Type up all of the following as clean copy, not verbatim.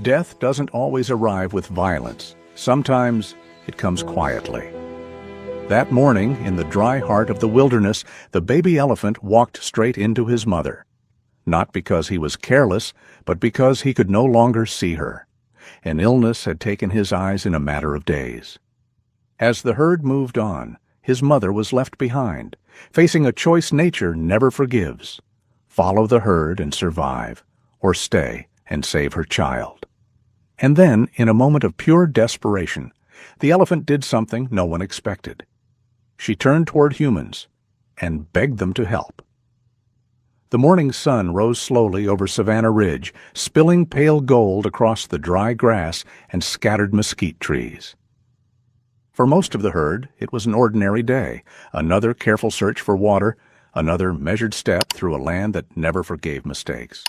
Death doesn't always arrive with violence. Sometimes it comes quietly. That morning, in the dry heart of the wilderness, the baby elephant walked straight into his mother. Not because he was careless, but because he could no longer see her. An illness had taken his eyes in a matter of days. As the herd moved on, his mother was left behind, facing a choice nature never forgives: follow the herd and survive, or stay and save her child. And then, in a moment of pure desperation, the elephant did something no one expected. She turned toward humans and begged them to help. The morning sun rose slowly over Savannah Ridge, spilling pale gold across the dry grass and scattered mesquite trees. For most of the herd, it was an ordinary day, another careful search for water, another measured step through a land that never forgave mistakes.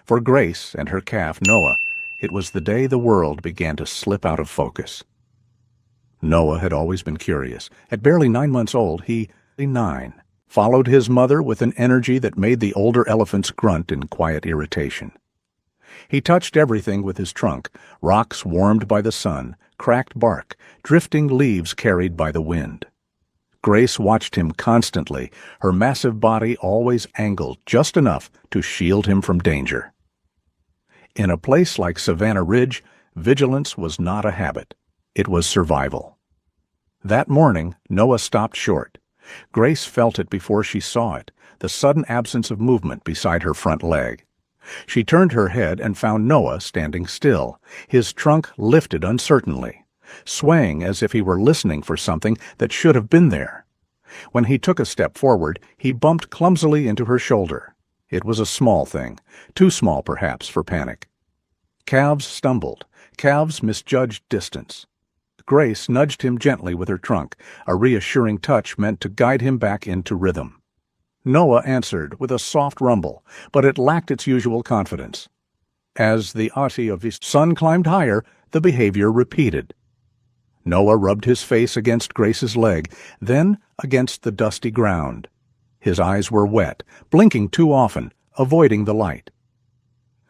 For Grace and her calf, Noah, it was the day the world began to slip out of focus. Noah had always been curious. At barely 9 months old, he followed his mother with an energy that made the older elephants grunt in quiet irritation. He touched everything with his trunk: rocks warmed by the sun, cracked bark, drifting leaves carried by the wind. Grace watched him constantly, her massive body always angled just enough to shield him from danger. In a place like Savannah Ridge, vigilance was not a habit. It was survival. That morning, Noah stopped short. Grace felt it before she saw it, the sudden absence of movement beside her front leg. She turned her head and found Noah standing still, his trunk lifted uncertainly, swaying as if he were listening for something that should have been there. When he took a step forward, he bumped clumsily into her shoulder. It was a small thing, too small perhaps for panic. Calves stumbled, calves misjudged distance. Grace nudged him gently with her trunk, a reassuring touch meant to guide him back into rhythm. Noah answered with a soft rumble, but it lacked its usual confidence. As the ati of his son climbed higher, the behavior repeated. Noah rubbed his face against Grace's leg, then against the dusty ground. His eyes were wet, blinking too often, avoiding the light.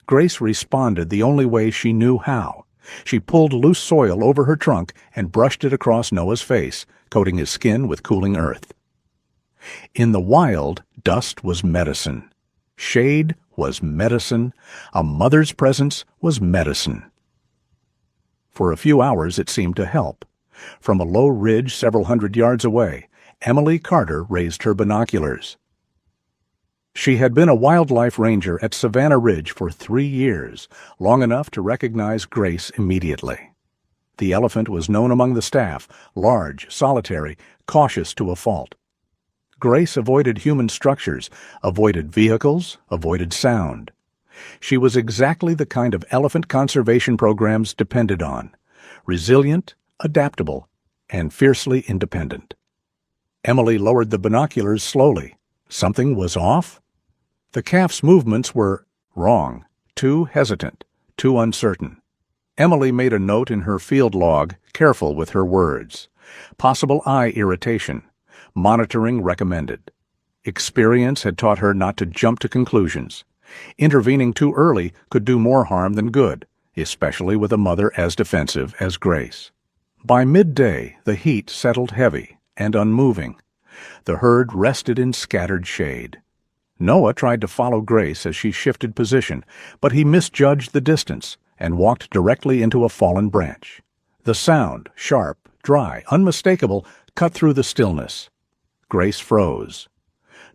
Grace responded the only way she knew how. She pulled loose soil over her trunk and brushed it across Noah's face, coating his skin with cooling earth. In the wild, dust was medicine. Shade was medicine. A mother's presence was medicine. For a few hours it seemed to help. From a low ridge several hundred yards away, Emily Carter raised her binoculars. She had been a wildlife ranger at Savannah Ridge for 3 years, long enough to recognize Grace immediately. The elephant was known among the staff, large, solitary, cautious to a fault. Grace avoided human structures, avoided vehicles, avoided sound. She was exactly the kind of elephant conservation programs depended on: resilient, adaptable, and fiercely independent. Emily lowered the binoculars slowly. Something was off? The calf's movements were wrong, too hesitant, too uncertain. Emily made a note in her field log, careful with her words. Possible eye irritation. Monitoring recommended. Experience had taught her not to jump to conclusions. Intervening too early could do more harm than good, especially with a mother as defensive as Grace. By midday, the heat settled heavy and unmoving. The herd rested in scattered shade. Noah tried to follow Grace as she shifted position, but he misjudged the distance and walked directly into a fallen branch. The sound, sharp, dry, unmistakable, cut through the stillness. Grace froze.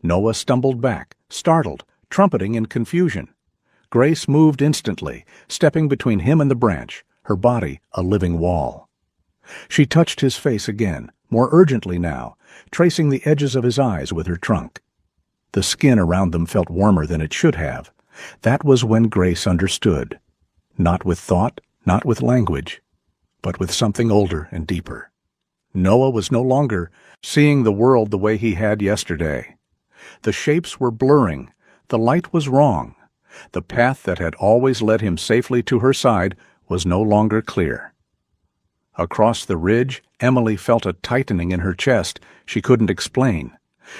Noah stumbled back, startled, trumpeting in confusion. Grace moved instantly, stepping between him and the branch, her body a living wall. She touched his face again, more urgently now, tracing the edges of his eyes with her trunk. The skin around them felt warmer than it should have. That was when Grace understood. Not with thought, not with language, but with something older and deeper. Noah was no longer seeing the world the way he had yesterday. The shapes were blurring. The light was wrong. The path that had always led him safely to her side was no longer clear. Across the ridge, Emily felt a tightening in her chest she couldn't explain.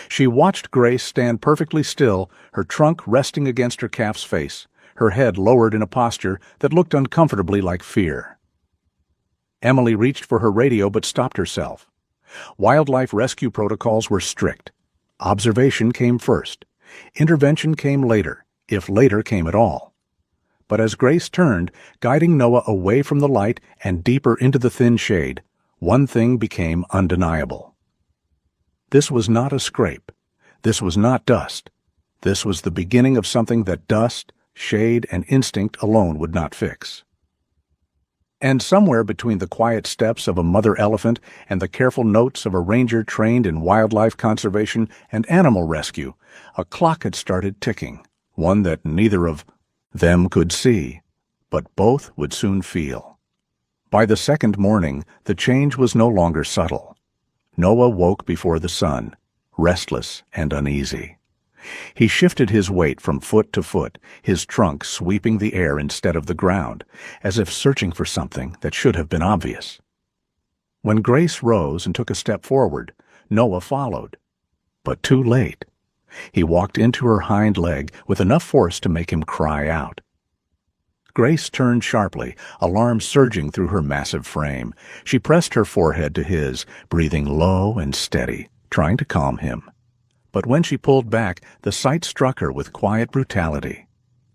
She watched Grace stand perfectly still, her trunk resting against her calf's face, her head lowered in a posture that looked uncomfortably like fear. Emily reached for her radio but stopped herself. Wildlife rescue protocols were strict. Observation came first. Intervention came later, if later came at all. But as Grace turned, guiding Noah away from the light and deeper into the thin shade, one thing became undeniable. This was not a scrape. This was not dust. This was the beginning of something that dust, shade, and instinct alone would not fix. And somewhere between the quiet steps of a mother elephant and the careful notes of a ranger trained in wildlife conservation and animal rescue, a clock had started ticking, one that neither of them could see, but both would soon feel. By the second morning, the change was no longer subtle. Noah woke before the sun, restless and uneasy. He shifted his weight from foot to foot, his trunk sweeping the air instead of the ground, as if searching for something that should have been obvious. When Grace rose and took a step forward, Noah followed. But too late. He walked into her hind leg with enough force to make him cry out. Grace turned sharply, alarm surging through her massive frame. She pressed her forehead to his, breathing low and steady, trying to calm him. But when she pulled back, the sight struck her with quiet brutality.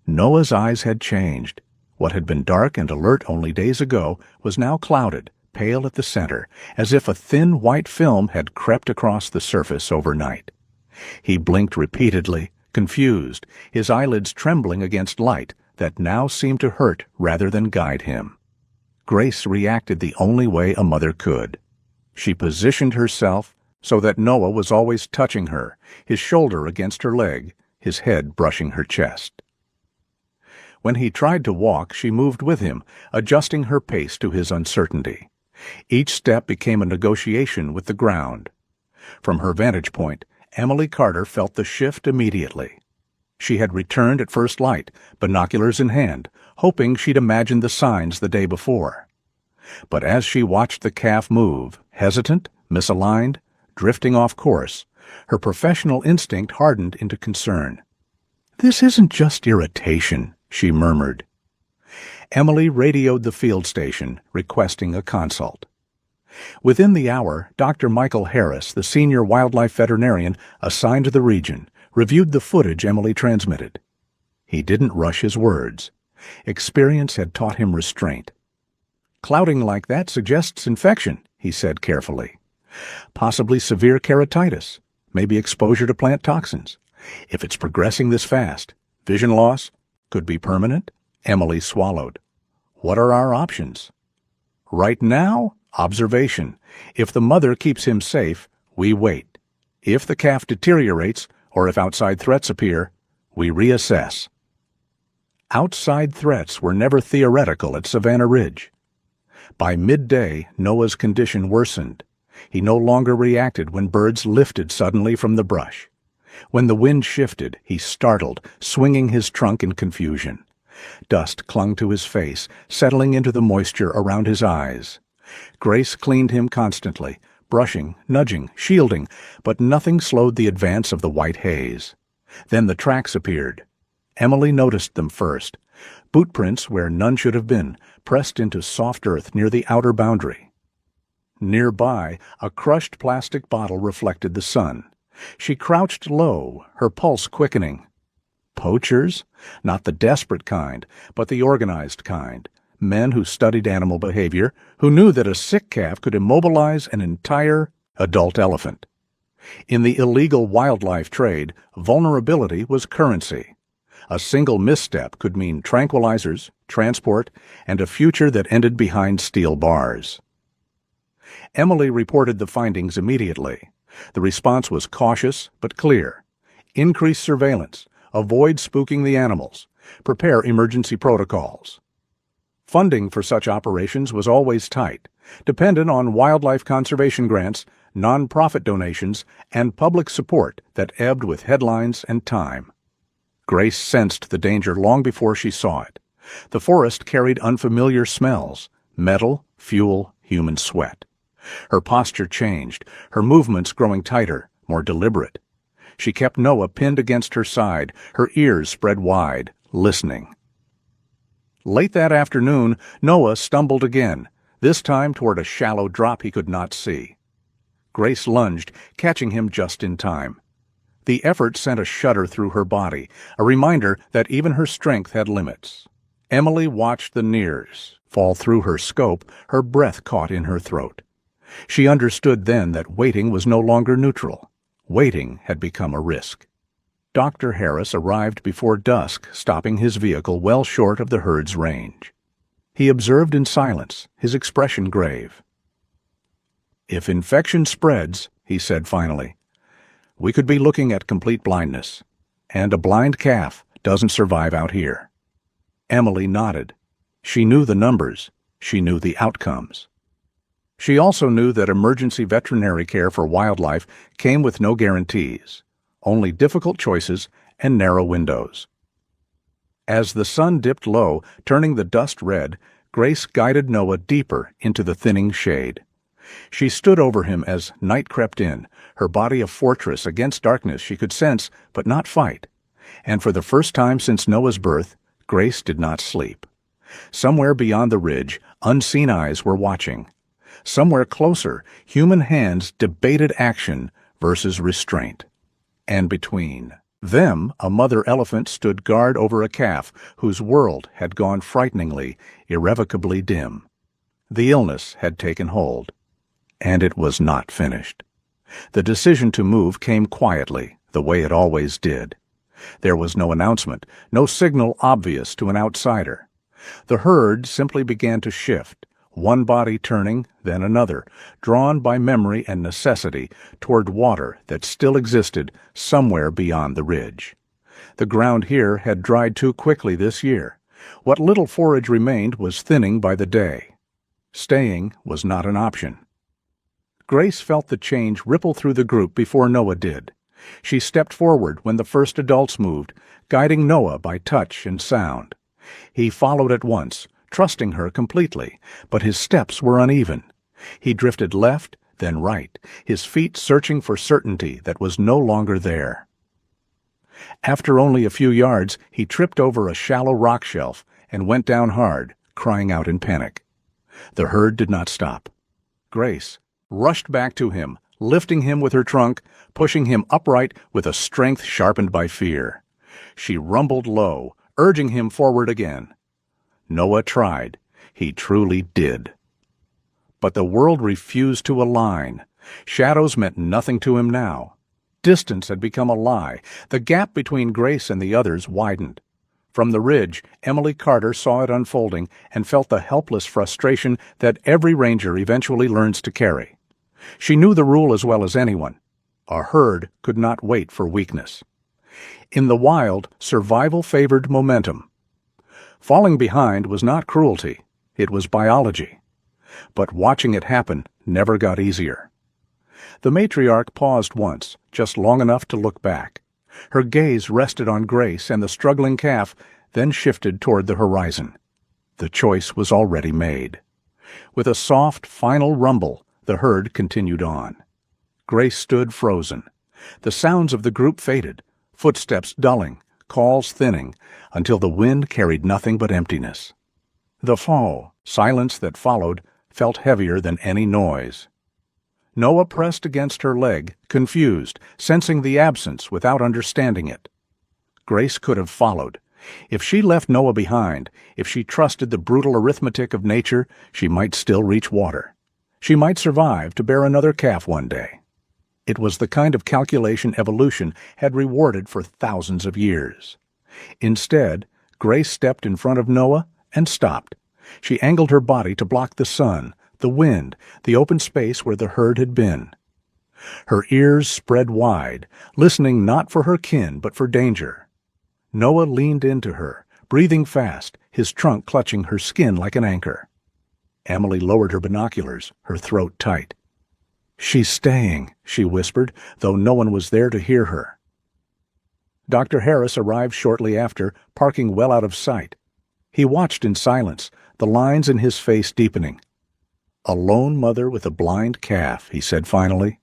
Noah's eyes had changed. What had been dark and alert only days ago was now clouded, pale at the center, as if a thin white film had crept across the surface overnight. He blinked repeatedly, confused, his eyelids trembling against light that now seemed to hurt rather than guide him. Grace reacted the only way a mother could. She positioned herself so that Noah was always touching her, his shoulder against her leg, his head brushing her chest. When he tried to walk, she moved with him, adjusting her pace to his uncertainty. Each step became a negotiation with the ground. From her vantage point, Emily Carter felt the shift immediately. She had returned at first light, binoculars in hand, hoping she'd imagined the signs the day before. But as she watched the calf move, hesitant, misaligned, drifting off course, her professional instinct hardened into concern. "This isn't just irritation," she murmured. Emily radioed the field station, requesting a consult. Within the hour, Dr. Michael Harris, the senior wildlife veterinarian assigned to the region, reviewed the footage Emily transmitted. He didn't rush his words. Experience had taught him restraint. "Clouding like that suggests infection," he said carefully. "Possibly severe keratitis, maybe exposure to plant toxins. If it's progressing this fast, vision loss could be permanent." Emily swallowed. "What are our options?" "Right now, observation. If the mother keeps him safe, we wait. If the calf deteriorates, or if outside threats appear, we reassess." Outside threats were never theoretical at Savannah Ridge. By midday, Noah's condition worsened. He no longer reacted when birds lifted suddenly from the brush. When the wind shifted, he startled, swinging his trunk in confusion. Dust clung to his face, settling into the moisture around his eyes. Grace cleaned him constantly, brushing, nudging, shielding, but nothing slowed the advance of the white haze. Then the tracks appeared. Emily noticed them first. Bootprints where none should have been, pressed into soft earth near the outer boundary. Nearby, a crushed plastic bottle reflected the sun. She crouched low, her pulse quickening. Poachers? Not the desperate kind, but the organized kind. Men who studied animal behavior, who knew that a sick calf could immobilize an entire adult elephant. In the illegal wildlife trade, vulnerability was currency. A single misstep could mean tranquilizers, transport, and a future that ended behind steel bars. Emily reported the findings immediately. The response was cautious but clear. Increase surveillance. Avoid spooking the animals. Prepare emergency protocols. Funding for such operations was always tight, dependent on wildlife conservation grants, non-profit donations, and public support that ebbed with headlines and time. Grace sensed the danger long before she saw it. The forest carried unfamiliar smells: metal, fuel, human sweat. Her posture changed, her movements growing tighter, more deliberate. She kept Noah pinned against her side, her ears spread wide, listening. Late that afternoon, Noah stumbled again, this time toward a shallow drop he could not see. Grace lunged, catching him just in time. The effort sent a shudder through her body, a reminder that even her strength had limits. Emily watched the nears fall through her scope, her breath caught in her throat. She understood then that waiting was no longer neutral. Waiting had become a risk. Dr. Harris arrived before dusk, stopping his vehicle well short of the herd's range. He observed in silence, his expression grave. "If infection spreads," he said finally, "we could be looking at complete blindness. And a blind calf doesn't survive out here." Emily nodded. She knew the numbers. She knew the outcomes. She also knew that emergency veterinary care for wildlife came with no guarantees, only difficult choices and narrow windows. As the sun dipped low, turning the dust red, Grace guided Noah deeper into the thinning shade. She stood over him as night crept in, her body a fortress against darkness she could sense but not fight. And for the first time since Noah's birth, Grace did not sleep. Somewhere beyond the ridge, unseen eyes were watching. Somewhere closer, human hands debated action versus restraint. And between them, a mother elephant stood guard over a calf whose world had gone frighteningly, irrevocably dim. The illness had taken hold. And it was not finished. The decision to move came quietly, the way it always did. There was no announcement, no signal obvious to an outsider. The herd simply began to shift, one body turning, then another, drawn by memory and necessity toward water that still existed somewhere beyond the ridge. The ground here had dried too quickly this year. What little forage remained was thinning by the day. Staying was not an option. Grace felt the change ripple through the group before Noah did. She stepped forward when the first adults moved, guiding Noah by touch and sound. He followed at once, trusting her completely, but his steps were uneven. He drifted left, then right, his feet searching for certainty that was no longer there. After only a few yards, he tripped over a shallow rock shelf and went down hard, crying out in panic. The herd did not stop. Grace rushed back to him, lifting him with her trunk, pushing him upright with a strength sharpened by fear. She rumbled low, urging him forward again. Noah tried. He truly did. But the world refused to align. Shadows meant nothing to him now. Distance had become a lie. The gap between Grace and the others widened. From the ridge, Emily Carter saw it unfolding and felt the helpless frustration that every ranger eventually learns to carry. She knew the rule as well as anyone. A herd could not wait for weakness. In the wild, survival favored momentum. Falling behind was not cruelty, it was biology. But watching it happen never got easier. The matriarch paused once, just long enough to look back. Her gaze rested on Grace and the struggling calf, then shifted toward the horizon. The choice was already made. With a soft, final rumble, the herd continued on. Grace stood frozen. The sounds of the group faded, footsteps dulling, calls thinning, until the wind carried nothing but emptiness. The silence that followed, felt heavier than any noise. Noah pressed against her leg, confused, sensing the absence without understanding it. Grace could have followed. If she left Noah behind, if she trusted the brutal arithmetic of nature, she might still reach water. She might survive to bear another calf one day. It was the kind of calculation evolution had rewarded for thousands of years. Instead, Grace stepped in front of Noah and stopped. She angled her body to block the sun, the wind, the open space where the herd had been. Her ears spread wide, listening not for her kin but for danger. Noah leaned into her, breathing fast, his trunk clutching her skin like an anchor. Emily lowered her binoculars, her throat tight. "She's staying," she whispered, though no one was there to hear her. Dr. Harris arrived shortly after, parking well out of sight. He watched in silence, the lines in his face deepening. "A lone mother with a blind calf," he said finally.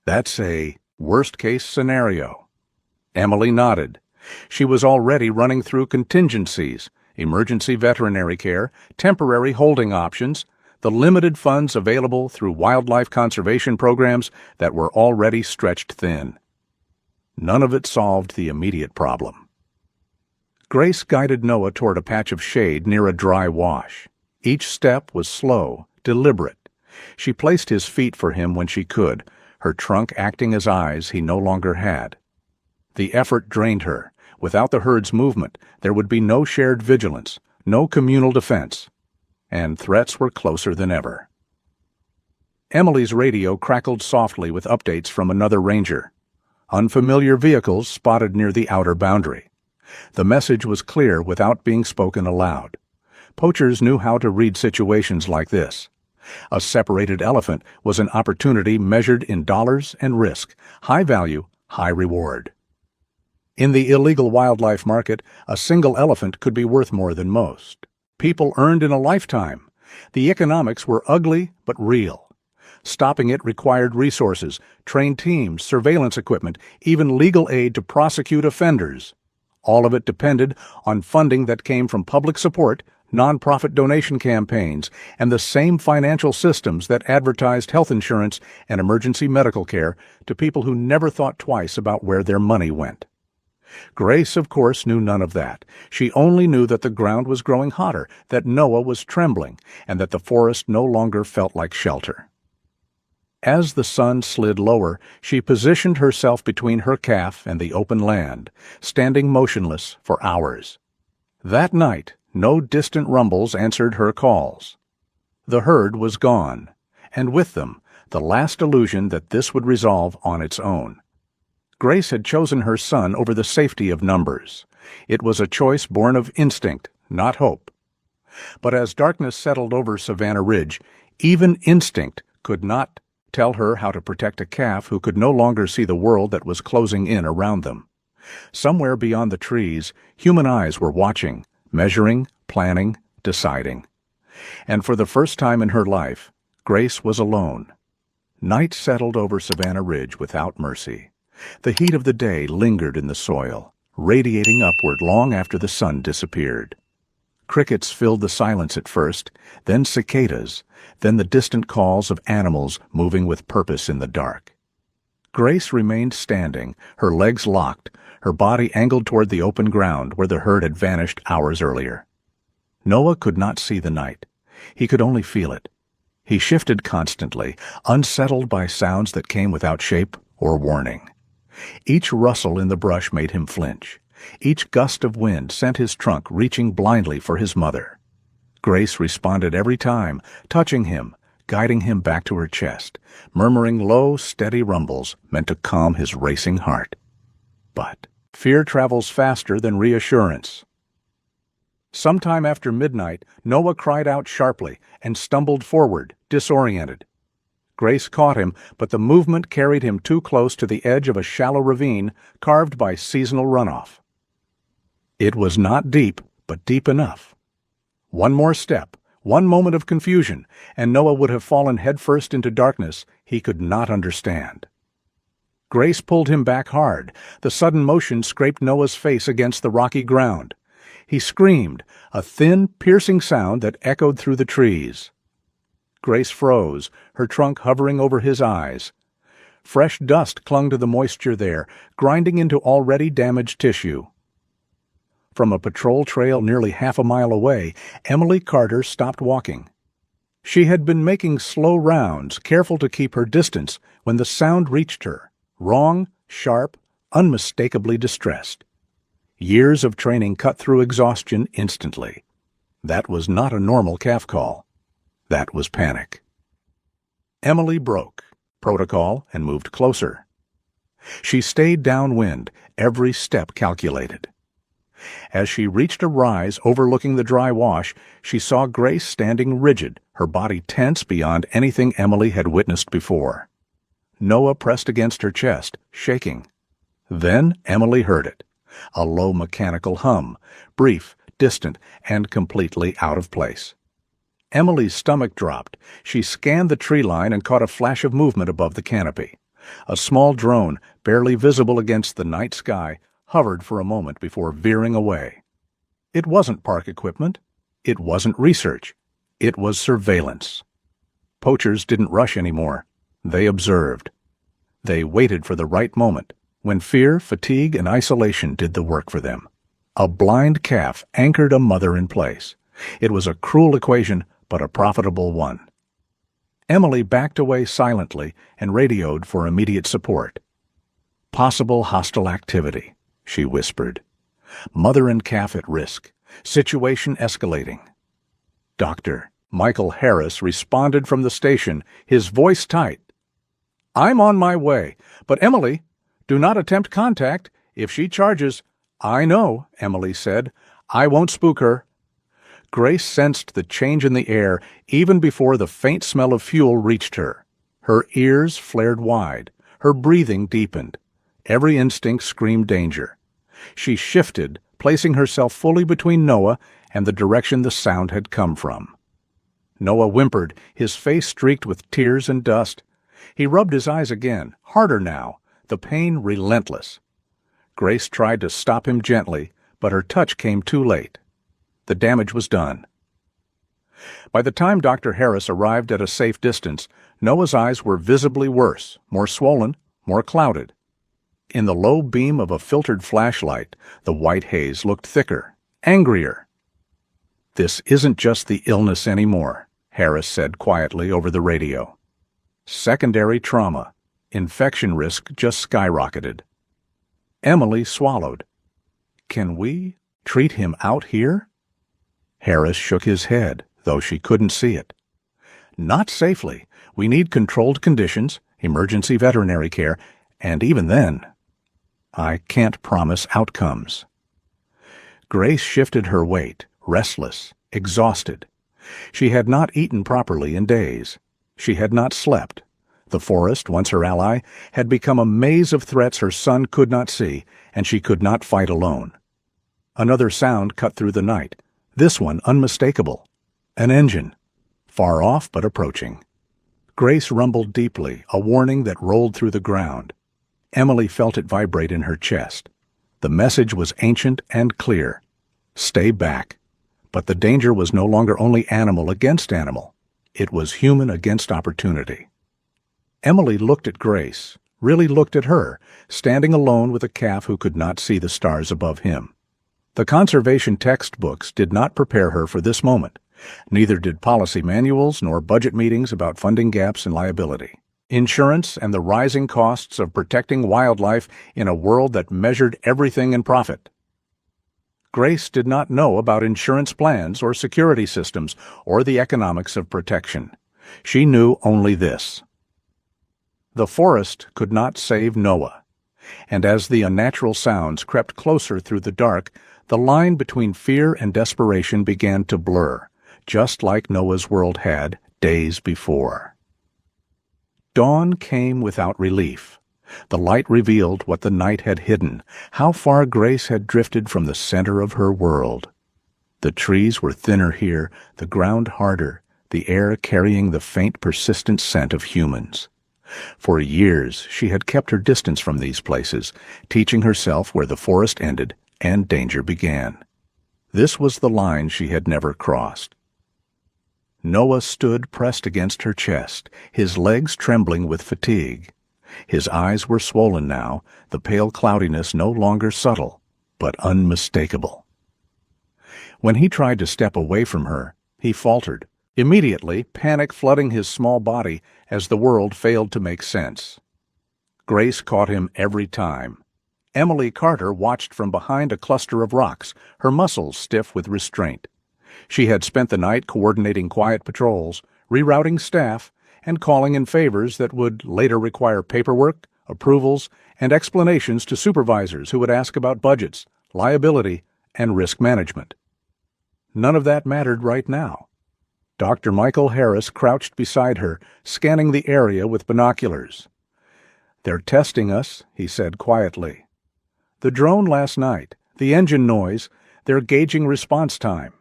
"That's a worst-case scenario." Emily nodded. She was already running through contingencies, emergency veterinary care, temporary holding options, the limited funds available through wildlife conservation programs that were already stretched thin. None of it solved the immediate problem. Grace guided Noah toward a patch of shade near a dry wash. Each step was slow, deliberate. She placed his feet for him when she could, her trunk acting as eyes he no longer had. The effort drained her. Without the herd's movement, there would be no shared vigilance, no communal defense, and threats were closer than ever. Emily's radio crackled softly with updates from another ranger. Unfamiliar vehicles spotted near the outer boundary. The message was clear without being spoken aloud. Poachers knew how to read situations like this. A separated elephant was an opportunity measured in dollars and risk, high value, high reward. In the illegal wildlife market, a single elephant could be worth more than most. People earned in a lifetime. The economics were ugly but real. Stopping it required resources, trained teams, surveillance equipment, even legal aid to prosecute offenders. All of it depended on funding that came from public support, nonprofit donation campaigns, and the same financial systems that advertised health insurance and emergency medical care to people who never thought twice about where their money went. Grace, of course, knew none of that. She only knew that the ground was growing hotter, that Noah was trembling, and that the forest no longer felt like shelter. As the sun slid lower, she positioned herself between her calf and the open land, standing motionless for hours. That night, no distant rumbles answered her calls. The herd was gone, and with them, the last illusion that this would resolve on its own. Grace had chosen her son over the safety of numbers. It was a choice born of instinct, not hope. But as darkness settled over Savannah Ridge, even instinct could not tell her how to protect a calf who could no longer see the world that was closing in around them. Somewhere beyond the trees, human eyes were watching, measuring, planning, deciding. And for the first time in her life, Grace was alone. Night settled over Savannah Ridge without mercy. The heat of the day lingered in the soil, radiating upward long after the sun disappeared. Crickets filled the silence at first, then cicadas, then the distant calls of animals moving with purpose in the dark. Grace remained standing, her legs locked, her body angled toward the open ground where the herd had vanished hours earlier. Noah could not see the night. He could only feel it. He shifted constantly, unsettled by sounds that came without shape or warning. Each rustle in the brush made him flinch. Each gust of wind sent his trunk reaching blindly for his mother. Grace responded every time, touching him, guiding him back to her chest, murmuring low, steady rumbles meant to calm his racing heart. But fear travels faster than reassurance. Sometime after midnight, Noah cried out sharply and stumbled forward, disoriented. Grace caught him, but the movement carried him too close to the edge of a shallow ravine carved by seasonal runoff. It was not deep, but deep enough. One more step, one moment of confusion, and Noah would have fallen headfirst into darkness he could not understand. Grace pulled him back hard. The sudden motion scraped Noah's face against the rocky ground. He screamed, a thin, piercing sound that echoed through the trees. Grace froze, her trunk hovering over his eyes. Fresh dust clung to the moisture there, grinding into already damaged tissue. From a patrol trail nearly half a mile away, Emily Carter stopped walking. She had been making slow rounds, careful to keep her distance, when the sound reached her, wrong, sharp, unmistakably distressed. Years of training cut through exhaustion instantly. That was not a normal calf call. That was panic. Emily broke protocol and moved closer. She stayed downwind, every step calculated. As she reached a rise overlooking the dry wash, she saw Grace standing rigid, her body tense beyond anything Emily had witnessed before. Noah pressed against her chest, shaking. Then Emily heard it, a low mechanical hum, brief, distant, and completely out of place. Emily's stomach dropped. She scanned the tree line and caught a flash of movement above the canopy. A small drone, barely visible against the night sky, hovered for a moment before veering away. It wasn't park equipment. It wasn't research. It was surveillance. Poachers didn't rush anymore. They observed. They waited for the right moment, when fear, fatigue, and isolation did the work for them. A blind calf anchored a mother in place. It was a cruel equation, but a profitable one. Emily backed away silently and radioed for immediate support. "Possible hostile activity," she whispered. "Mother and calf at risk. Situation escalating." Dr. Michael Harris responded from the station, his voice tight. "I'm on my way, but Emily, do not attempt contact. If she charges—" "I know," Emily said. "I won't spook her." Grace sensed the change in the air even before the faint smell of fuel reached her. Her ears flared wide. Her breathing deepened. Every instinct screamed danger. She shifted, placing herself fully between Noah and the direction the sound had come from. Noah whimpered, his face streaked with tears and dust. He rubbed his eyes again, harder now, the pain relentless. Grace tried to stop him gently, but her touch came too late. The damage was done. By the time Dr. Harris arrived at a safe distance, Noah's eyes were visibly worse, more swollen, more clouded. In the low beam of a filtered flashlight, the white haze looked thicker, angrier. "This isn't just the illness anymore," Harris said quietly over the radio. "Secondary trauma. Infection risk just skyrocketed." Emily swallowed. "Can we treat him out here?" Harris shook his head, though she couldn't see it. "Not safely. We need controlled conditions, emergency veterinary care, and even then, I can't promise outcomes." Grace shifted her weight, restless, exhausted. She had not eaten properly in days. She had not slept. The forest, once her ally, had become a maze of threats her son could not see, and she could not fight alone. Another sound cut through the night, this one unmistakable. An engine, far off but approaching. Grace rumbled deeply, a warning that rolled through the ground. Emily felt it vibrate in her chest. The message was ancient and clear. Stay back. But the danger was no longer only animal against animal. It was human against opportunity. Emily looked at Grace, really looked at her, standing alone with a calf who could not see the stars above him. The conservation textbooks did not prepare her for this moment. Neither did policy manuals nor budget meetings about funding gaps and liability. Insurance and the rising costs of protecting wildlife in a world that measured everything in profit. Grace did not know about insurance plans or security systems or the economics of protection. She knew only this. The forest could not save Noah, and as the unnatural sounds crept closer through the dark, the line between fear and desperation began to blur, just like Noah's world had days before. Dawn came without relief. The light revealed what the night had hidden, how far Grace had drifted from the center of her world. The trees were thinner here, the ground harder, the air carrying the faint, persistent scent of humans. For years she had kept her distance from these places, teaching herself where the forest ended and danger began. This was the line she had never crossed. Noah stood pressed against her chest, his legs trembling with fatigue. His eyes were swollen now, the pale cloudiness no longer subtle, but unmistakable. When he tried to step away from her, he faltered, immediately panic flooding his small body as the world failed to make sense. Grace caught him every time. Emily Carter watched from behind a cluster of rocks, her muscles stiff with restraint. She had spent the night coordinating quiet patrols, rerouting staff, and calling in favors that would later require paperwork, approvals, and explanations to supervisors who would ask about budgets, liability, and risk management. None of that mattered right now. Dr. Michael Harris crouched beside her, scanning the area with binoculars. "They're testing us," he said quietly. "The drone last night, the engine noise, they're gauging response time."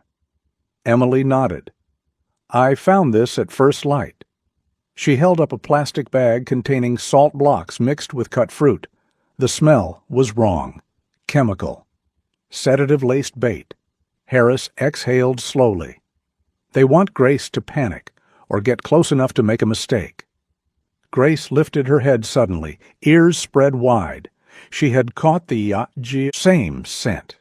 Emily nodded. "I found this at first light." She held up a plastic bag containing salt blocks mixed with cut fruit. The smell was wrong. Chemical. Sedative-laced bait. Harris exhaled slowly. They want Grace to panic or get close enough to make a mistake. Grace lifted her head suddenly, ears spread wide. She had caught the same scent.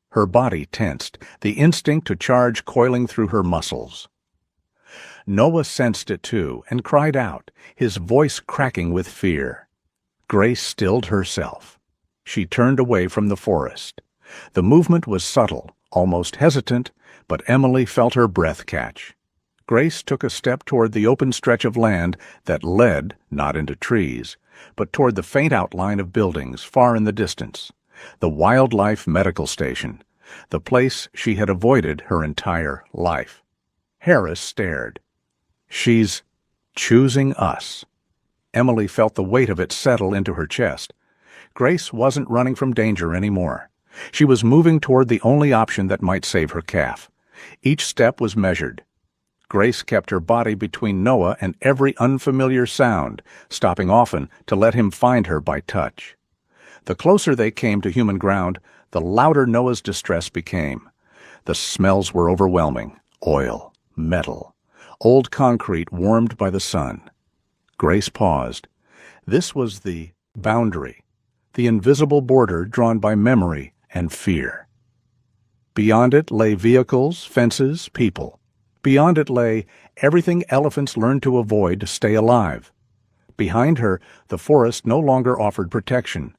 Her body tensed, the instinct to charge coiling through her muscles. Noah sensed it too and cried out, his voice cracking with fear. Grace stilled herself. She turned away from the forest. The movement was subtle, almost hesitant, but Emily felt her breath catch. Grace took a step toward the open stretch of land that led, not into trees, but toward the faint outline of buildings far in the distance. The Wildlife Medical Station, the place she had avoided her entire life. Harris stared. She's choosing us. Emily felt the weight of it settle into her chest. Grace wasn't running from danger anymore. She was moving toward the only option that might save her calf. Each step was measured. Grace kept her body between Noah and every unfamiliar sound, stopping often to let him find her by touch. The closer they came to human ground, the louder Noah's distress became. The smells were overwhelming. Oil, metal, old concrete warmed by the sun. Grace paused. This was the boundary, the invisible border drawn by memory and fear. Beyond it lay vehicles, fences, people. Beyond it lay everything elephants learned to avoid to stay alive. Behind her, the forest no longer offered protection.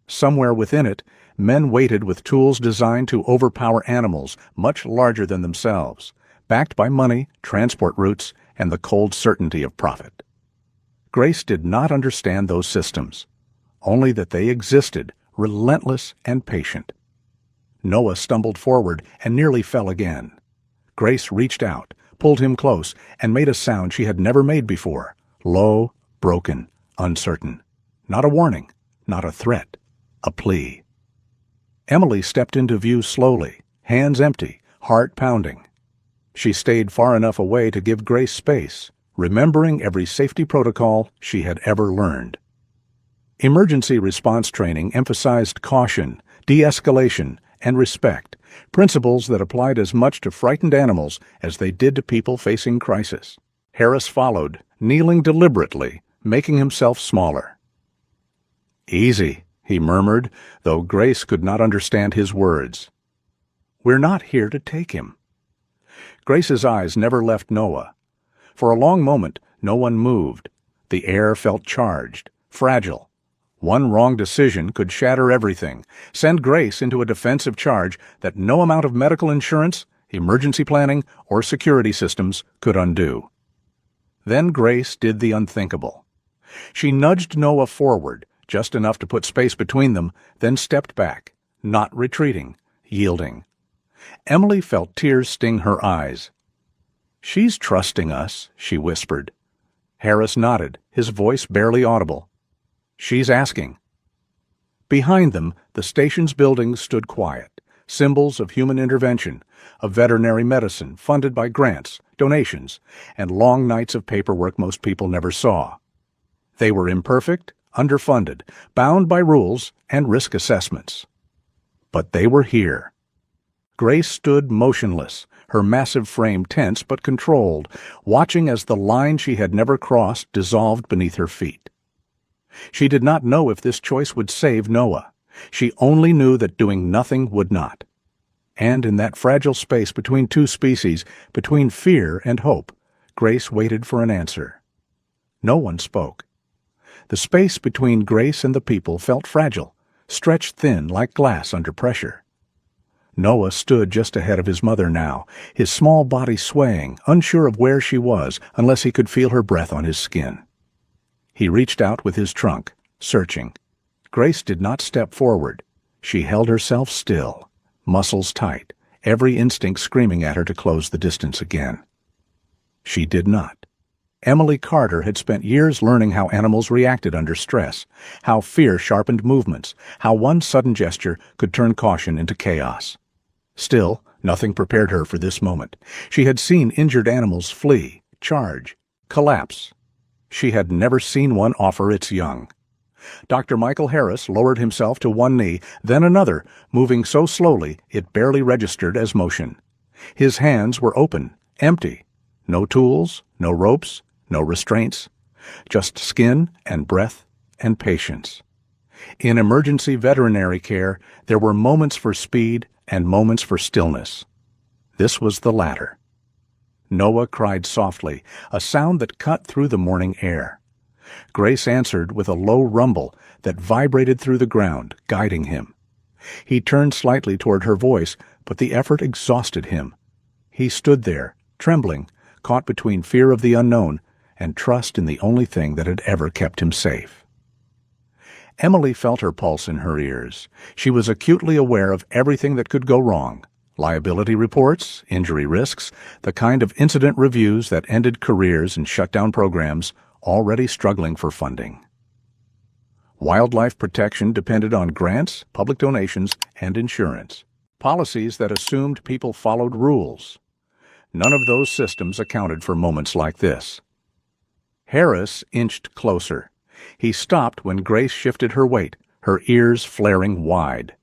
Somewhere within it, men waited with tools designed to overpower animals much larger than themselves, backed by money, transport routes, and the cold certainty of profit. Grace did not understand those systems, only that they existed, relentless and patient. Noah stumbled forward and nearly fell again. Grace reached out, pulled him close, and made a sound she had never made before, low, broken, uncertain. Not a warning, not a threat, a plea. Emily stepped into view slowly, hands empty, heart pounding. She stayed far enough away to give Grace space, remembering every safety protocol she had ever learned. Emergency response training emphasized caution, de-escalation, and respect, principles that applied as much to frightened animals as they did to people facing crisis. Harris followed, kneeling deliberately, making himself smaller. "Easy," he murmured, though Grace could not understand his words. "We're not here to take him." Grace's eyes never left Noah. For a long moment, no one moved. The air felt charged, fragile. One wrong decision could shatter everything, send Grace into a defensive charge that no amount of medical insurance, emergency planning, or security systems could undo. Then Grace did the unthinkable. She nudged Noah forward, just enough to put space between them, then stepped back, not retreating, yielding. Emily felt tears sting her eyes. "She's trusting us," she whispered. Harris nodded, his voice barely audible. "She's asking." Behind them, the station's buildings stood quiet, symbols of human intervention, of veterinary medicine funded by grants, donations, and long nights of paperwork most people never saw. They were imperfect, underfunded, bound by rules and risk assessments. But they were here. Grace stood motionless, her massive frame tense but controlled, watching as the line she had never crossed dissolved beneath her feet. She did not know if this choice would save Noah. She only knew that doing nothing would not. And in that fragile space between two species, between fear and hope, Grace waited for an answer. No one spoke. The space between Grace and the people felt fragile, stretched thin like glass under pressure. Noah stood just ahead of his mother now, his small body swaying, unsure of where she was unless he could feel her breath on his skin. He reached out with his trunk, searching. Grace did not step forward. She held herself still, muscles tight, every instinct screaming at her to close the distance again. She did not. Emily Carter had spent years learning how animals reacted under stress, how fear sharpened movements, how one sudden gesture could turn caution into chaos. Still, nothing prepared her for this moment. She had seen injured animals flee, charge, collapse. She had never seen one offer its young. Dr. Michael Harris lowered himself to one knee, then another, moving so slowly it barely registered as motion. His hands were open, empty. No tools, no ropes, no restraints. Just skin and breath and patience. In emergency veterinary care, there were moments for speed and moments for stillness. This was the latter. Noah cried softly, a sound that cut through the morning air. Grace answered with a low rumble that vibrated through the ground, guiding him. He turned slightly toward her voice, but the effort exhausted him. He stood there, trembling, caught between fear of the unknown and trust in the only thing that had ever kept him safe. Emily felt her pulse in her ears. She was acutely aware of everything that could go wrong. Liability reports, injury risks, the kind of incident reviews that ended careers and shut down programs already struggling for funding. Wildlife protection depended on grants, public donations, and insurance. Policies that assumed people followed rules. None of those systems accounted for moments like this. Harris inched closer. He stopped when Grace shifted her weight, her ears flaring wide.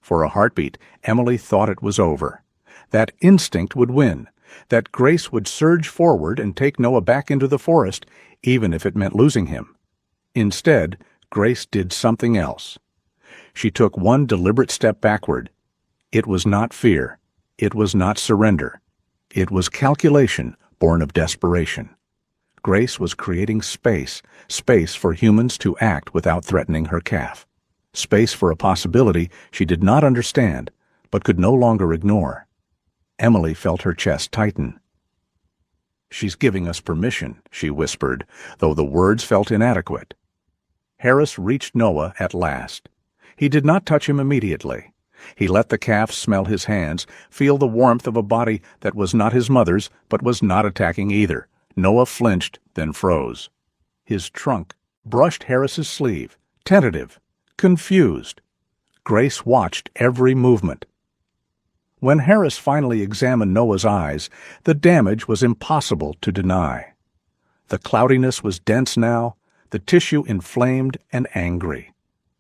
For a heartbeat, Emily thought it was over. That instinct would win, that Grace would surge forward and take Noah back into the forest, even if it meant losing him. Instead, Grace did something else. She took one deliberate step backward. It was not fear. It was not surrender. It was calculation born of desperation. Grace was creating space for humans to act without threatening her calf. Space for a possibility she did not understand, but could no longer ignore. Emily felt her chest tighten. "She's giving us permission," she whispered, though the words felt inadequate. Harris reached Noah at last. He did not touch him immediately. He let the calf smell his hands, feel the warmth of a body that was not his mother's, but was not attacking either. Noah flinched, then froze. His trunk brushed Harris's sleeve, tentative, confused. Grace watched every movement. When Harris finally examined Noah's eyes, the damage was impossible to deny. The cloudiness was dense now, the tissue inflamed and angry.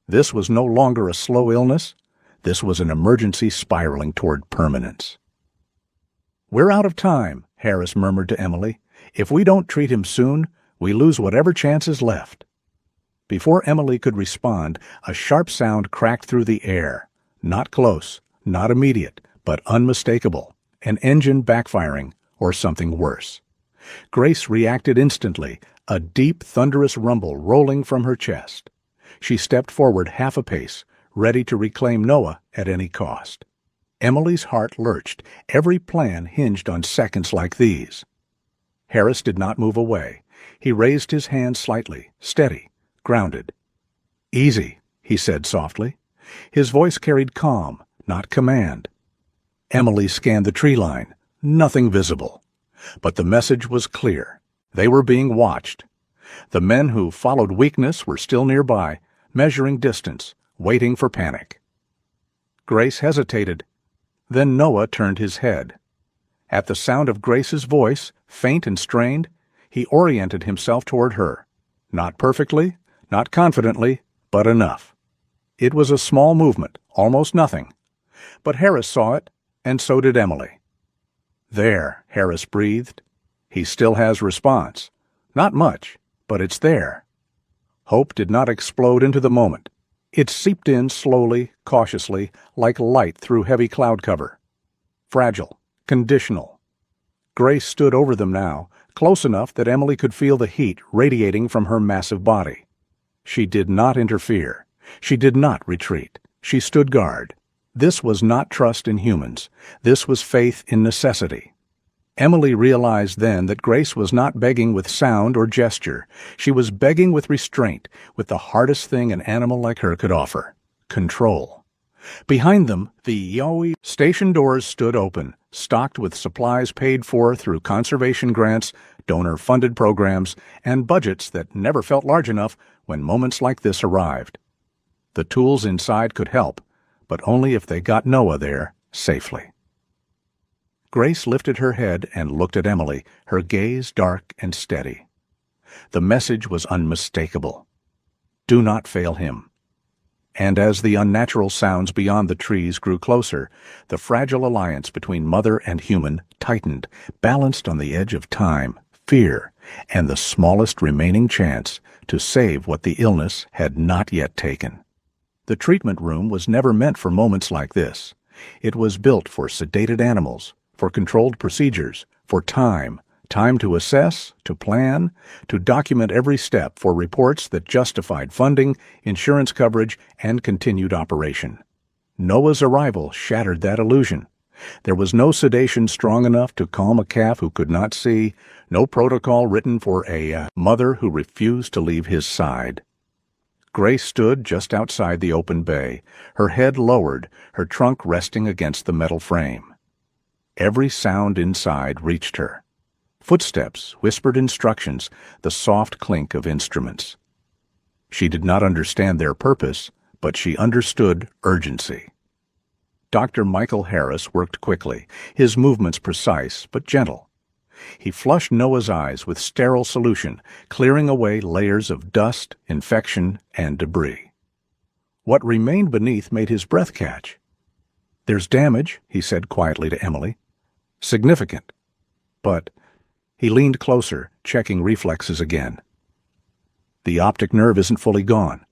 This was no longer a slow illness. This was an emergency spiraling toward permanence. "We're out of time," Harris murmured to Emily. "If we don't treat him soon, we lose whatever chance is left." Before Emily could respond, a sharp sound cracked through the air. Not close, not immediate, but unmistakable. An engine backfiring, or something worse. Grace reacted instantly, a deep, thunderous rumble rolling from her chest. She stepped forward half a pace, ready to reclaim Noah at any cost. Emily's heart lurched. Every plan hinged on seconds like these. Harris did not move away. He raised his hand slightly, steady, grounded. "Easy," he said softly. His voice carried calm, not command. Emily scanned the tree line. Nothing visible. But the message was clear. They were being watched. The men who followed weakness were still nearby, measuring distance, waiting for panic. Grace hesitated. Then Noah turned his head. At the sound of Grace's voice, faint and strained, he oriented himself toward her. Not perfectly, not confidently, but enough. It was a small movement, almost nothing. But Harris saw it, and so did Emily. "There," Harris breathed. "He still has response. Not much, but it's there." Hope did not explode into the moment. It seeped in slowly, cautiously, like light through heavy cloud cover. Fragile, conditional. Grace stood over them now, close enough that Emily could feel the heat radiating from her massive body. She did not interfere. She did not retreat. She stood guard. This was not trust in humans. This was faith in necessity. Emily realized then that Grace was not begging with sound or gesture. She was begging with restraint, with the hardest thing an animal like her could offer: control. Behind them, the Yowie station doors stood open, stocked with supplies paid for through conservation grants, donor-funded programs, and budgets that never felt large enough when moments like this arrived. The tools inside could help, but only if they got Noah there safely. Grace lifted her head and looked at Emily, her gaze dark and steady. The message was unmistakable. Do not fail him. And as the unnatural sounds beyond the trees grew closer, the fragile alliance between mother and human tightened, balanced on the edge of time, fear, and the smallest remaining chance to save what the illness had not yet taken. The treatment room was never meant for moments like this. It was built for sedated animals, for controlled procedures, for time to assess, to plan, to document every step for reports that justified funding, insurance coverage, and continued operation. Noah's arrival shattered that illusion. There was no sedation strong enough to calm a calf who could not see, no protocol written for a mother who refused to leave his side. Grace stood just outside the open bay, her head lowered, her trunk resting against the metal frame. Every sound inside reached her. Footsteps, whispered instructions, the soft clink of instruments. She did not understand their purpose, but she understood urgency. Dr. Michael Harris worked quickly, his movements precise but gentle. He flushed Noah's eyes with sterile solution, clearing away layers of dust, infection, and debris. What remained beneath made his breath catch. "There's damage," he said quietly to Emily. "Significant. But—" He leaned closer, checking reflexes again. "The optic nerve isn't fully gone."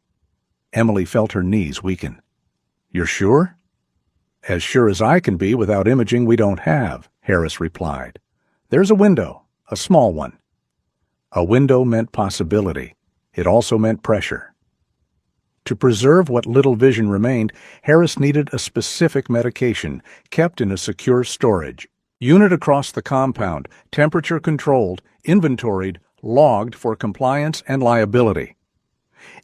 Emily felt her knees weaken. "You're sure?" "As sure as I can be without imaging we don't have," Harris replied. "There's a window, a small one." A window meant possibility. It also meant pressure. To preserve what little vision remained, Harris needed a specific medication kept in a secure storage unit across the compound, temperature-controlled, inventoried, logged for compliance and liability.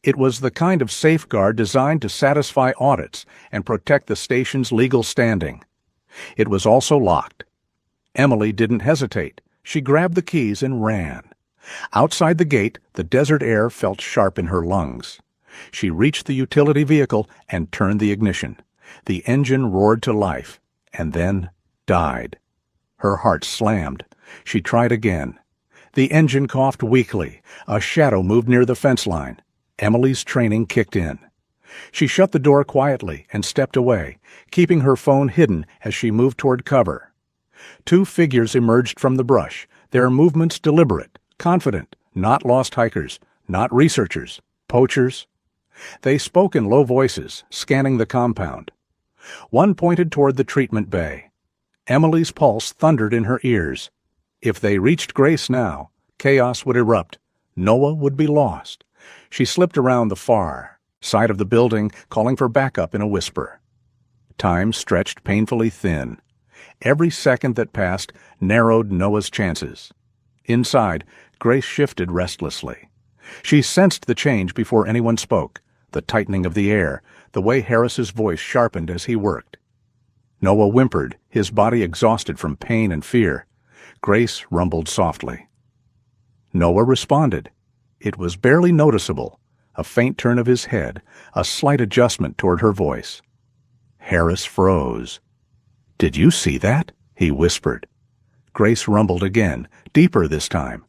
It was the kind of safeguard designed to satisfy audits and protect the station's legal standing. It was also locked. Emily didn't hesitate. She grabbed the keys and ran. Outside the gate, the desert air felt sharp in her lungs. She reached the utility vehicle and turned the ignition. The engine roared to life, and then died. Her heart slammed. She tried again. The engine coughed weakly. A shadow moved near the fence line. Emily's training kicked in. She shut the door quietly and stepped away, keeping her phone hidden as she moved toward cover. Two figures emerged from the brush, their movements deliberate, confident, not lost hikers, not researchers, poachers. They spoke in low voices, scanning the compound. One pointed toward the treatment bay. Emily's pulse thundered in her ears. If they reached Grace now, chaos would erupt. Noah would be lost. She slipped around the far side of the building, calling for backup in a whisper. Time stretched painfully thin. Every second that passed narrowed Noah's chances. Inside, Grace shifted restlessly. She sensed the change before anyone spoke, the tightening of the air, the way Harris's voice sharpened as he worked. Noah whimpered, his body exhausted from pain and fear. Grace rumbled softly. Noah responded. It was barely noticeable, a faint turn of his head, a slight adjustment toward her voice. Harris froze. "Did you see that?" he whispered. Grace rumbled again, deeper this time.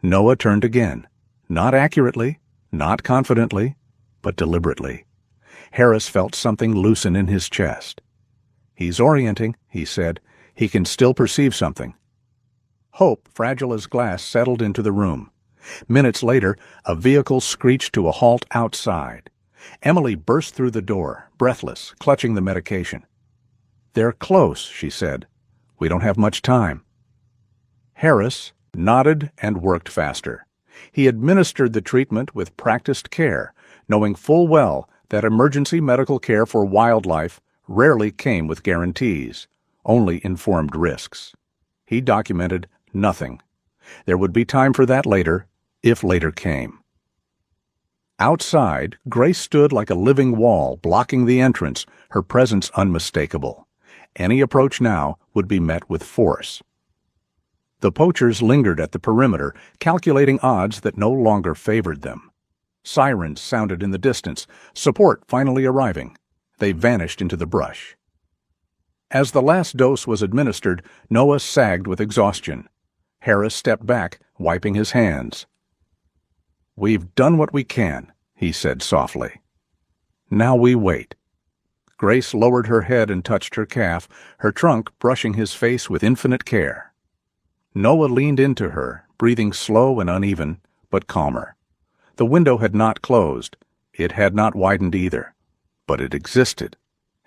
Noah turned again, not accurately, not confidently, but deliberately. Harris felt something loosen in his chest. "He's orienting," he said. "He can still perceive something." Hope, fragile as glass, settled into the room. Minutes later, a vehicle screeched to a halt outside. Emily burst through the door, breathless, clutching the medication. "They're close," she said. "We don't have much time." Harris nodded and worked faster. He administered the treatment with practiced care, knowing full well that emergency medical care for wildlife rarely came with guarantees, only informed risks. He documented nothing. There would be time for that later, if later came. Outside, Grace stood like a living wall, blocking the entrance, her presence unmistakable. Any approach now would be met with force. The poachers lingered at the perimeter, calculating odds that no longer favored them. Sirens sounded in the distance, support finally arriving. They vanished into the brush. As the last dose was administered, Noah sagged with exhaustion. Harris stepped back, wiping his hands. "We've done what we can," he said softly. Now we wait. Grace lowered her head and touched her calf, her trunk brushing his face with infinite care. Noah leaned into her, breathing slow and uneven, but calmer. The window had not closed. It had not widened either. But it existed.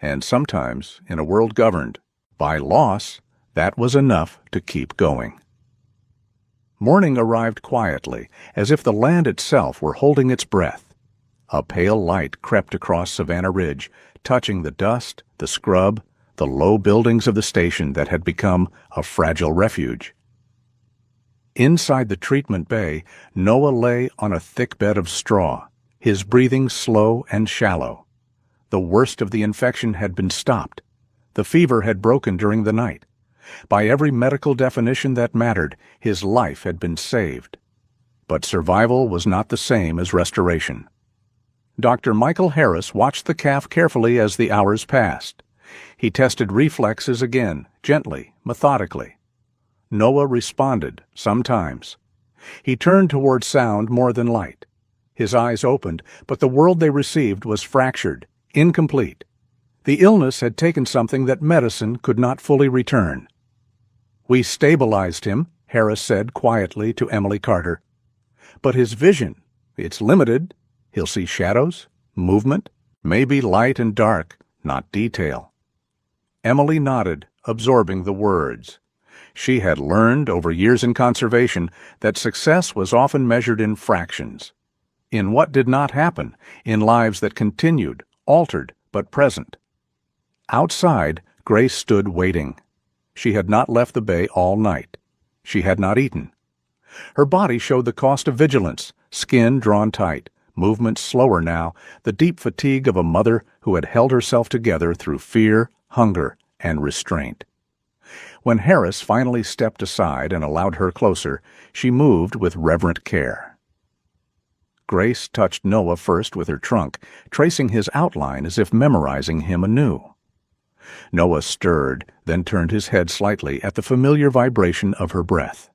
And sometimes, in a world governed by loss, that was enough to keep going. Morning arrived quietly, as if the land itself were holding its breath. A pale light crept across Savannah Ridge, touching the dust, the scrub, the low buildings of the station that had become a fragile refuge. Inside the treatment bay, Noah lay on a thick bed of straw, his breathing slow and shallow. The worst of the infection had been stopped. The fever had broken during the night. By every medical definition that mattered, his life had been saved. But survival was not the same as restoration. Dr. Michael Harris watched the calf carefully as the hours passed. He tested reflexes again, gently, methodically. Noah responded, sometimes. He turned toward sound more than light. His eyes opened, but the world they received was fractured, incomplete. The illness had taken something that medicine could not fully return. We stabilized him, Harris said quietly to Emily Carter. But his vision, it's limited. He'll see shadows, movement, maybe light and dark, not detail. Emily nodded, absorbing the words. She had learned over years in conservation that success was often measured in fractions. In what did not happen, in lives that continued, altered, but present. Outside, Grace stood waiting. She had not left the bay all night. She had not eaten. Her body showed the cost of vigilance, skin drawn tight, movements slower now, the deep fatigue of a mother who had held herself together through fear, hunger, and restraint. When Harris finally stepped aside and allowed her closer, she moved with reverent care. Grace touched Noah first with her trunk, tracing his outline as if memorizing him anew. Noah stirred, then turned his head slightly at the familiar vibration of her breath.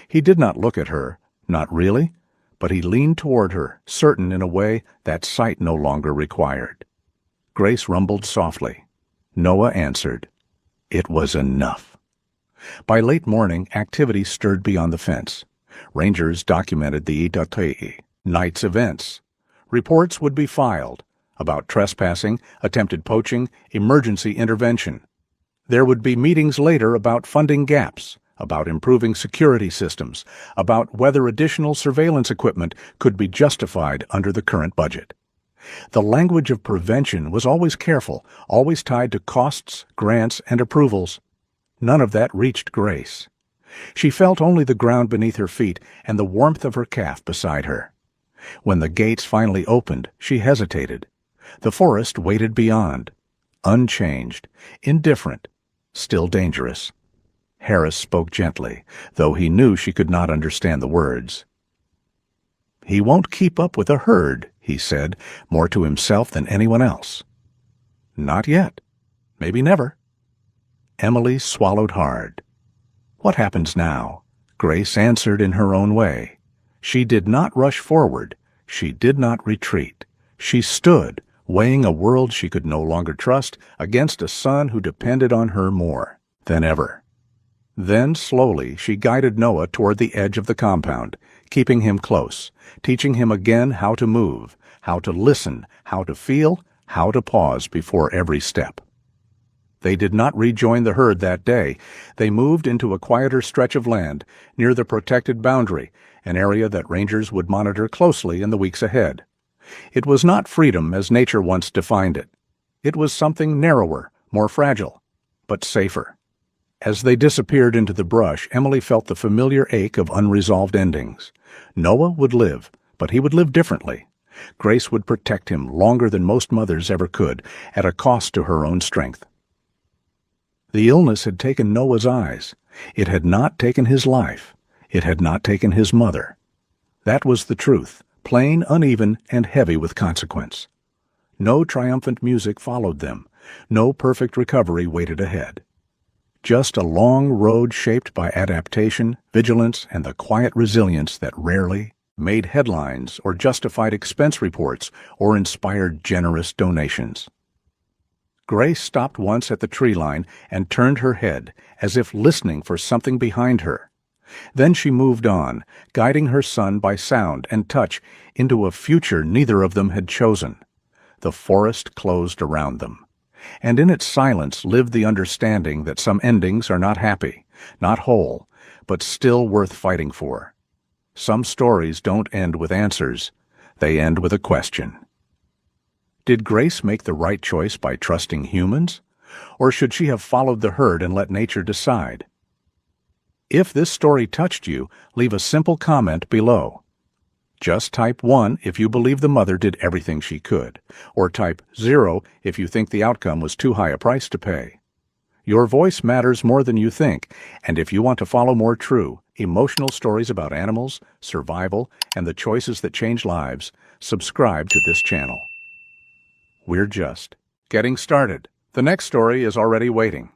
He did not look at her, not really, but he leaned toward her, certain in a way that sight no longer required. Grace rumbled softly. Noah answered. It was enough. By late morning, activity stirred beyond the fence. Rangers documented the Itatei night's events. Reports would be filed about trespassing, attempted poaching, emergency intervention. There would be meetings later about funding gaps, about improving security systems, about whether additional surveillance equipment could be justified under the current budget. The language of prevention was always careful, always tied to costs, grants, and approvals. None of that reached Grace. She felt only the ground beneath her feet and the warmth of her calf beside her. When the gates finally opened, she hesitated. The forest waited beyond, unchanged, indifferent, still dangerous. Harris spoke gently, though he knew she could not understand the words. He won't keep up with a herd, he said, more to himself than anyone else. Not yet. Maybe never. Emily swallowed hard. What happens now? Grace answered in her own way. She did not rush forward. She did not retreat. She stood, weighing a world she could no longer trust against a son who depended on her more than ever. Then, slowly, she guided Noah toward the edge of the compound, keeping him close, teaching him again how to move, how to listen, how to feel, how to pause before every step. They did not rejoin the herd that day. They moved into a quieter stretch of land near the protected boundary, an area that rangers would monitor closely in the weeks ahead. It was not freedom as nature once defined it. It was something narrower, more fragile, but safer. As they disappeared into the brush, Emily felt the familiar ache of unresolved endings. Noah would live, but he would live differently. Grace would protect him longer than most mothers ever could, at a cost to her own strength. The illness had taken Noah's eyes. It had not taken his life. It had not taken his mother. That was the truth, plain, uneven, and heavy with consequence. No triumphant music followed them. No perfect recovery waited ahead. Just a long road shaped by adaptation, vigilance, and the quiet resilience that rarely, made headlines or justified expense reports or inspired generous donations. Grace stopped once at the tree line and turned her head, as if listening for something behind her. Then she moved on, guiding her son by sound and touch into a future neither of them had chosen. The forest closed around them, and in its silence lived the understanding that some endings are not happy, not whole, but still worth fighting for. Some stories don't end with answers. They end with a question. Did Grace make the right choice by trusting humans? Or should she have followed the herd and let nature decide? If this story touched you, leave a simple comment below. Just type 1 if you believe the mother did everything she could, or type 0 if you think the outcome was too high a price to pay. Your voice matters more than you think, and if you want to follow more true, emotional stories about animals, survival, and the choices that change lives, subscribe to this channel. We're just getting started. The next story is already waiting.